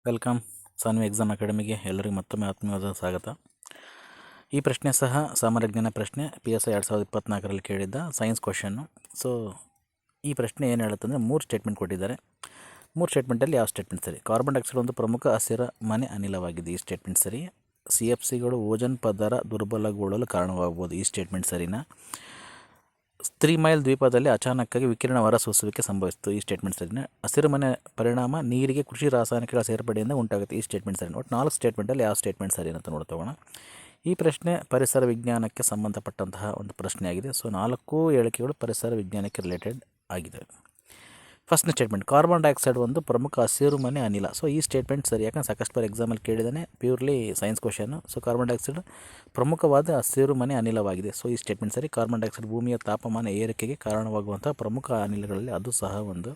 Welcome Saanvi exam ಅಕಾಡೆಮಿಗೆ ಎಲ್ಲರಿಗೂ ಮತ್ತೊಮ್ಮೆ ಆತ್ಮೀಯವಾದ ಸ್ವಾಗತ. ಈ ಪ್ರಶ್ನೆ ಸಹ ಸಾಮಾನ್ಯ ಜ್ಞಾನ ಪ್ರಶ್ನೆ PSI 2024ರಲ್ಲಿ ಕೇಳಿದ್ದ ಸೈನ್ಸ್ ಕ್ವಶನ್ನು. ಸೊ ಈ ಪ್ರಶ್ನೆ ಏನು ಹೇಳುತ್ತೆ ಅಂದರೆ 3 ಸ್ಟೇಟ್ಮೆಂಟ್ ಕೊಟ್ಟಿದ್ದಾರೆ. 3 ಸ್ಟೇಟ್ಮೆಂಟಲ್ಲಿ ಯಾವ ಸ್ಟೇಟ್ಮೆಂಟ್ ಸರಿ? ಕಾರ್ಬನ್ ಡೈಆಕ್ಸೈಡ್ ಒಂದು ಪ್ರಮುಖ ಹಸಿರುಮನೆ ಅನಿಲವಾಗಿದೆ, ಈ ಸ್ಟೇಟ್ಮೆಂಟ್ ಸರಿ. CFCಗಳು ಓಜೋನ್ ಪದರ ದುರ್ಬಲಗೊಳ್ಳಲು ಕಾರಣವಾಗಬಹುದು, ಈ ಸ್ಟೇಟ್ಮೆಂಟ್ ಸರಿನಾ? 3 ಮೈಲ್ ದ್ವೀಪದಲ್ಲಿ ಅಚಾನಕ್ಕಾಗಿ ವಿಕಿರಣ ಹೊರಸೂಸುವಿಕೆ ಸಂಭವಿಸಿತು, ಈ ಸ್ಟೇಟ್ಮೆಂಟ್ ಸರಿನಾ? ಹಸಿರುಮನೆ ಪರಿಣಾಮ ನೀರಿಗೆ ಕೃಷಿ ರಾಸಾಯನಿಕಗಳ ಸೇರ್ಪಡೆಯಿಂದ ಉಂಟಾಗುತ್ತೆ, ಈ ಸ್ಟೇಟ್ಮೆಂಟ್ ಸರಿನಾ? ಒಟ್ಟು 4 ಸ್ಟೇಟ್ಮೆಂಟಲ್ಲಿ ಯಾವ ಸ್ಟೇಟ್ಮೆಂಟ್ ಸರಿ ಅಂತ ನೋಡ್ತೋಣ. ಈ ಪ್ರಶ್ನೆ ಪರಿಸರ ವಿಜ್ಞಾನಕ್ಕೆ ಸಂಬಂಧಪಟ್ಟಂತಹ ಒಂದು ಪ್ರಶ್ನೆಯಾಗಿದೆ. ಸೊ 4 ಹೇಳಿಕೆಗಳು ಪರಿಸರ ವಿಜ್ಞಾನಕ್ಕೆ ರಿಲೇಟೆಡ್ ಆಗಿದೆ. ಫಸ್ಟ್ನೇ ಸ್ಟೇಟ್ಮೆಂಟ್, ಕಾರ್ಬನ್ ಡೈಆಕ್ಸೈಡ್ ಒಂದು ಪ್ರಮುಖ ಹಸಿರುಮನೆ ಅನಿಲ. ಸೊ ಈ ಸ್ಟೇಟ್ಮೆಂಟ್ ಸರಿ, ಯಾಕಂದರೆ ಸಾಕಷ್ಟು ಬಾರಿ ಎಕ್ಸಾಮಲ್ಲಿ ಕೇಳಿದ್ದಾನೆ, ಪ್ಯೂರ್ಲಿ ಸೈನ್ಸ್ ಕ್ವಶನ್ನು. ಸೊ ಕಾರ್ಬನ್ ಡೈಆಕ್ಸೈಡ್ ಪ್ರಮುಖವಾದ ಹಸಿರುಮನೆ ಅನಿಲವಾಗಿದೆ. ಸೊ ಈ ಸ್ಟೇಟ್ಮೆಂಟ್ ಸರಿ. ಕಾರ್ಬನ್ ಡೈಆಕ್ಸೈಡ್ ಭೂಮಿಯ ತಾಪಮಾನ ಏರಿಕೆಗೆ ಕಾರಣವಾಗುವಂಥ ಪ್ರಮುಖ ಅನಿಲಗಳಲ್ಲಿ ಅದು ಸಹ ಒಂದು.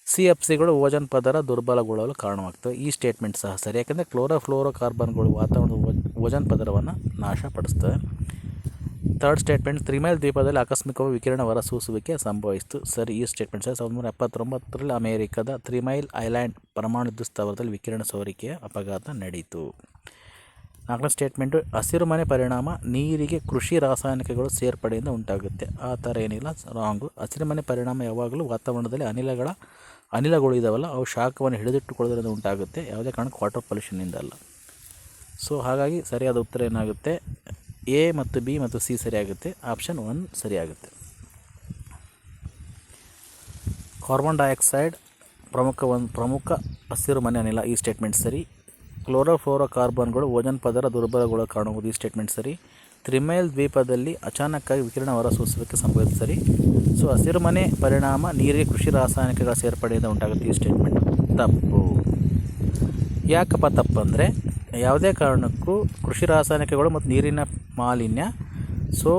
CFCಗಳು ಓಜೋನ್ ಪದರ ದುರ್ಬಲಗೊಳ್ಳಲು ಕಾರಣವಾಗ್ತವೆ, ಈ ಸ್ಟೇಟ್ಮೆಂಟ್ ಸಹ ಸರಿ, ಯಾಕೆಂದರೆ ಕ್ಲೋರೋಫ್ಲೋರೋಕಾರ್ಬನ್ಗಳು ವಾತಾವರಣದ ಓಜೋನ್ ಪದರವನ್ನು ನಾಶಪಡಿಸ್ತವೆ. ಥರ್ಡ್ ಸ್ಟೇಟ್ಮೆಂಟ್, 3 ಮೈಲ್ ದ್ವೀಪದಲ್ಲಿ ಆಕಸ್ಮಿಕವಾಗಿ ವಿಕಿರಣ ಹೊರಸೂಸುವಿಕೆ ಸಂಭವಿಸಿತು, ಸರಿ, ಈ ಸ್ಟೇಟ್ಮೆಂಟ್ ಸರಿ. 1979ರಲ್ಲಿ ಅಮೆರಿಕದ 3 ಮೈಲ್ ಐಲ್ಯಾಂಡ್ ಪರಮಾಣು ವಿದ್ಯುತ್ ಸ್ಥಾವರದಲ್ಲಿ ವಿಕಿರಣ ಸೋರಿಕೆಯ ಅಪಘಾತ ನಡೆಯಿತು. 4ನೇ ಸ್ಟೇಟ್ಮೆಂಟು, ಹಸಿರುಮನೆ ಪರಿಣಾಮ ನೀರಿಗೆ ಕೃಷಿ ರಾಸಾಯನಿಕಗಳು ಸೇರ್ಪಡೆಯಿಂದ ಉಂಟಾಗುತ್ತೆ, ಆ ಥರ ಏನಿಲ್ಲ, ರಾಂಗು. ಹಸಿರುಮನೆ ಪರಿಣಾಮ ಯಾವಾಗಲೂ ವಾತಾವರಣದಲ್ಲಿ ಅನಿಲಗಳು ಇದಾವಲ್ಲ, ಅವು ಶಾಖವನ್ನು ಹಿಡಿದಿಟ್ಟುಕೊಳ್ಳೋದ್ರಿಂದ ಉಂಟಾಗುತ್ತೆ, ಯಾವುದೇ ಕಾರಣಕ್ಕೆ ವಾಟರ್ ಪೊಲ್ಯೂಷನ್ನಿಂದ ಅಲ್ಲ. ಸೊ ಹಾಗಾಗಿ ಸರಿಯಾದ ಉತ್ತರ ಏನಾಗುತ್ತೆ? A ಮತ್ತು B ಮತ್ತು C ಸರಿಯಾಗುತ್ತೆ, ಆಪ್ಷನ್ 1 ಸರಿಯಾಗುತ್ತೆ. ಕಾರ್ಬನ್ ಡೈಆಕ್ಸೈಡ್ ಪ್ರಮುಖ ಹಸಿರುಮನೆ ಅನಿಲ, ಈ ಸ್ಟೇಟ್ಮೆಂಟ್ ಸರಿ. ಕ್ಲೋರೋಫ್ಲೋರೋಕಾರ್ಬನ್ಗಳು ಓಜೋನ್ ಪದರ ದುರ್ಬಲಗೊಳ್ಳಲು ಕಾರಣವಾಗುವುದು, ಈ ಸ್ಟೇಟ್ಮೆಂಟ್ ಸರಿ. 3 ಮೈಲ್ ದ್ವೀಪದಲ್ಲಿ ಅಚಾನಕ್ಕಾಗಿ ವಿಕಿರಣ ಹೊರಸೂಸುವಿಕೆ ಸಂಭವಿಸಿತು, ಸರಿ. ಸೊ ಹಸಿರುಮನೆ ಪರಿಣಾಮ ನೀರಿಗೆ ಕೃಷಿ ರಾಸಾಯನಿಕಗಳ ಸೇರ್ಪಡೆಯಿಂದ ಉಂಟಾಗುತ್ತೆ, ಈ ಸ್ಟೇಟ್ಮೆಂಟ್ ತಪ್ಪು. ಯಾಕಪ್ಪ ತಪ್ಪು ಅಂದರೆ, ಯಾವುದೇ ಕಾರಣಕ್ಕೂ ಕೃಷಿ ರಾಸಾಯನಿಕಗಳು ಮತ್ತು ನೀರಿನ ಮಾಲಿನ್ಯ, ಸೊ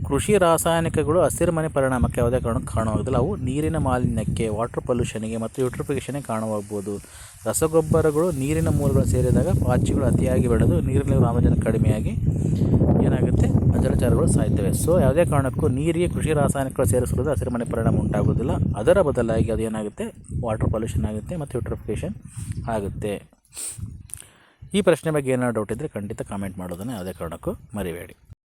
ಕೃಷಿ ರಾಸಾಯನಿಕಗಳು ಹಸಿರುಮನೆ ಪರಿಣಾಮಕ್ಕೆ ಯಾವುದೇ ಕಾರಣಕ್ಕೆ ಕಾರಣವಾಗೋದಿಲ್ಲ, ಅವು ನೀರಿನ ಮಾಲಿನ್ಯಕ್ಕೆ, ವಾಟರ್ ಪೊಲ್ಯೂಷನ್ಗೆ ಮತ್ತು ಯೂಟ್ರಿಫಿಕೇಷನ್ಗೆ ಕಾರಣವಾಗ್ಬೋದು. ರಸಗೊಬ್ಬರಗಳು ನೀರಿನ ಮೂಲಗಳು ಸೇರಿದಾಗ ಪಾಚಿಗಳು ಅತಿಯಾಗಿ ಬೆಳೆದು ನೀರಿನಲ್ಲಿ ಆಮ್ಲಜನಕ ಕಡಿಮೆಯಾಗಿ ಏನಾಗುತ್ತೆ? ಜಲಚರಗಳು ಸಾಯ್ತವೆ. ಸೊ ಯಾವುದೇ ಕಾರಣಕ್ಕೂ ನೀರಿಗೆ ಕೃಷಿ ರಾಸಾಯನಿಕಗಳು ಸೇರಿಸುವುದು ಹಸಿರುಮನೆ ಪರಿಣಾಮ ಉಂಟಾಗೋದಿಲ್ಲ, ಅದರ ಬದಲಾಗಿ ಅದು ಏನಾಗುತ್ತೆ? ವಾಟರ್ ಪೊಲ್ಯೂಷನ್ ಆಗುತ್ತೆ ಮತ್ತು ಯೂಟ್ರಿಫಿಕೇಷನ್ ಆಗುತ್ತೆ. ಈ ಪ್ರಶ್ನೆ ಬಗ್ಗೆ ಏನಾದ್ರು ಡೌಟ್ ಇದ್ದರೆ ಖಂಡಿತ ಕಾಮೆಂಟ್ ಮಾಡೋದನ್ನು ಯಾವುದೇ ಕಾರಣಕ್ಕೂ ಮರಿಬೇಡಿ.